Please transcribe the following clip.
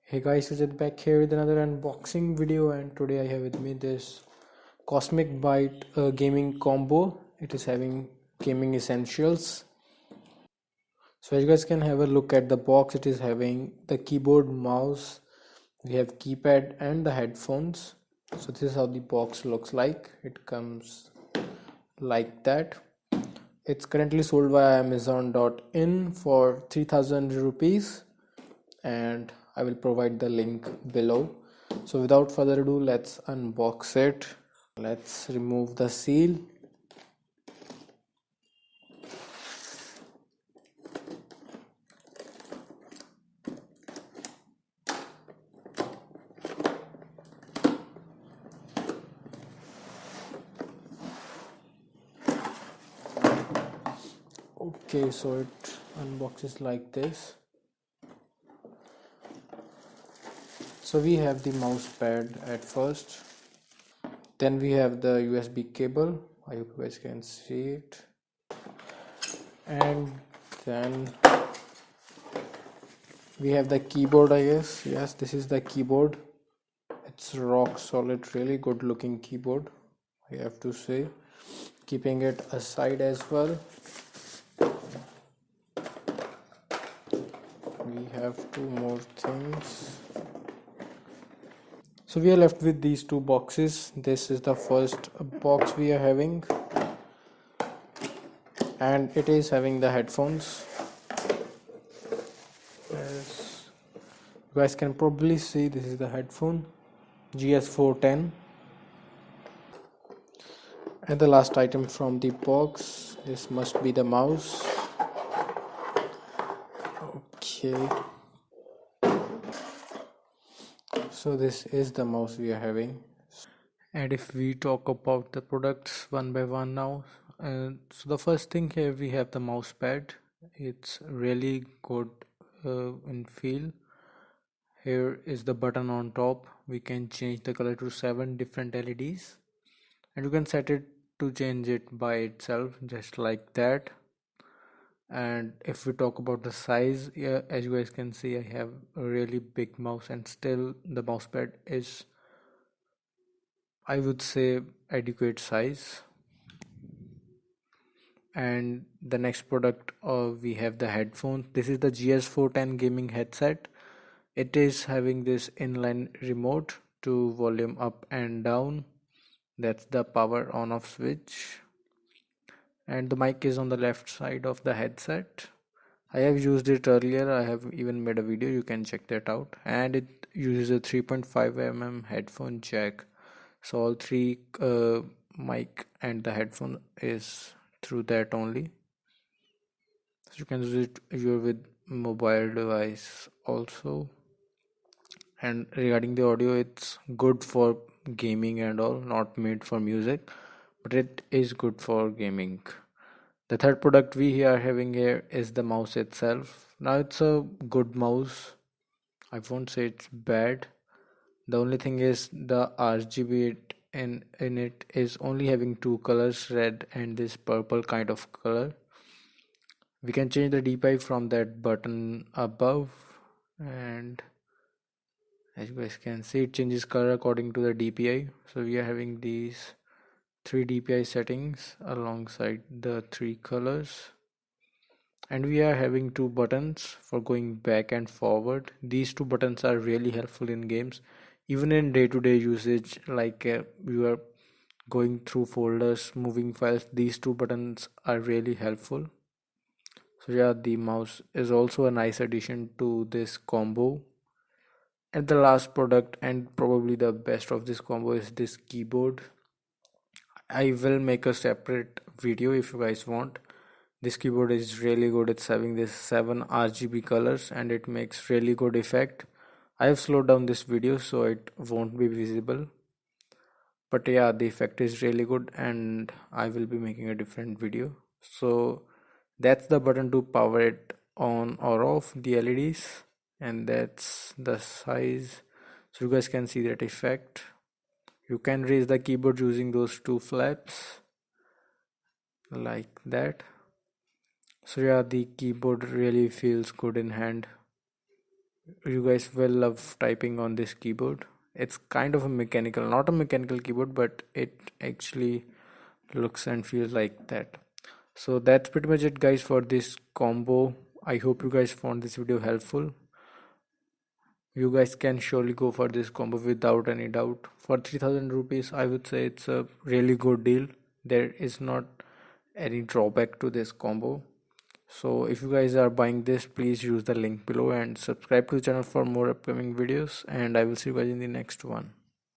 Hey guys, Sujit back here with another unboxing video, and today I have with me this Cosmic Byte gaming combo. It is having gaming essentials. So as you guys can have a look at the box, it is having the keyboard, mouse, we have keypad and the headphones. So this is how the box looks like. It comes like that. It's currently sold via Amazon.in for 3000 rupees, and I will provide the link below. So without further ado, let's unbox it. Let's remove the seal. Okay, so it unboxes like this. So we have the mouse pad at first, then we have the USB cable. I hope you guys can see it, and then we have the keyboard. I guess, yes, this is the keyboard. It's rock solid, really good looking keyboard, I have to say. Keeping it aside as well, we have two more things. So we are left with these two boxes. This is the first box we are having, and it is having the headphones. As you guys can probably see, this is the headphone GS410. And the last item from the box, this must be the mouse. Okay, so this is the mouse we are having. And if we talk about the products one by one now, so the first thing here, we have the mouse pad. It's really good in feel. Here is the button on top. We can change the color to 7 different LEDs, and you can set it to change it by itself, just like that. And if we talk about the size, yeah, as you guys can see, I have a really big mouse, and still the mouse pad is, I would say, adequate size. And the next product, we have the headphones. This is the GS410 gaming headset. It is having this inline remote to volume up and down. That's the power on off switch. And the mic is on the left side of the headset. I have used it earlier. I have even made a video, you can check that out. And it uses a 3.5 mm headphone jack. So all three mic and the headphone is through that only. So you can use it with mobile device also. And regarding the audio, it's good for gaming and all, not made for music, but it is good for gaming. The third product we are having here is the mouse itself. Now it's a good mouse. I won't say it's bad. The only thing is the RGB in it is only having two colors, red and this purple kind of color. We can change the DPI from that button above, and as you guys can see, it changes color according to the DPI. So we are having these 3 DPI settings alongside the 3 colors. And we are having 2 buttons for going back and forward. These 2 buttons are really helpful in games, even in day-to-day usage, like you are going through folders, moving files. These 2 buttons are really helpful. So yeah, the mouse is also a nice addition to this combo. And the last product, and probably the best of this combo, is this keyboard. I will make a separate video if you guys want. This keyboard is really good. It's having this 7 RGB colors and it makes really good effect. I have slowed down this video so it won't be visible, but yeah, the effect is really good, and I will be making a different video. So that's the button to power it on or off the LEDs, and that's the size. So you guys can see that effect. You can raise the keyboard using those 2 flaps like that. So yeah, the keyboard really feels good in hand. You guys will love typing on this keyboard. It's kind of a mechanical, not a mechanical keyboard, but it actually looks and feels like that. So that's pretty much it guys for this combo. I hope you guys found this video helpful. You guys can surely go for this combo without any doubt. For 3000 rupees, I would say it's a really good deal. There is not any drawback to this combo. So if you guys are buying this, please use the link below and subscribe to the channel for more upcoming videos, and I will see you guys in the next one.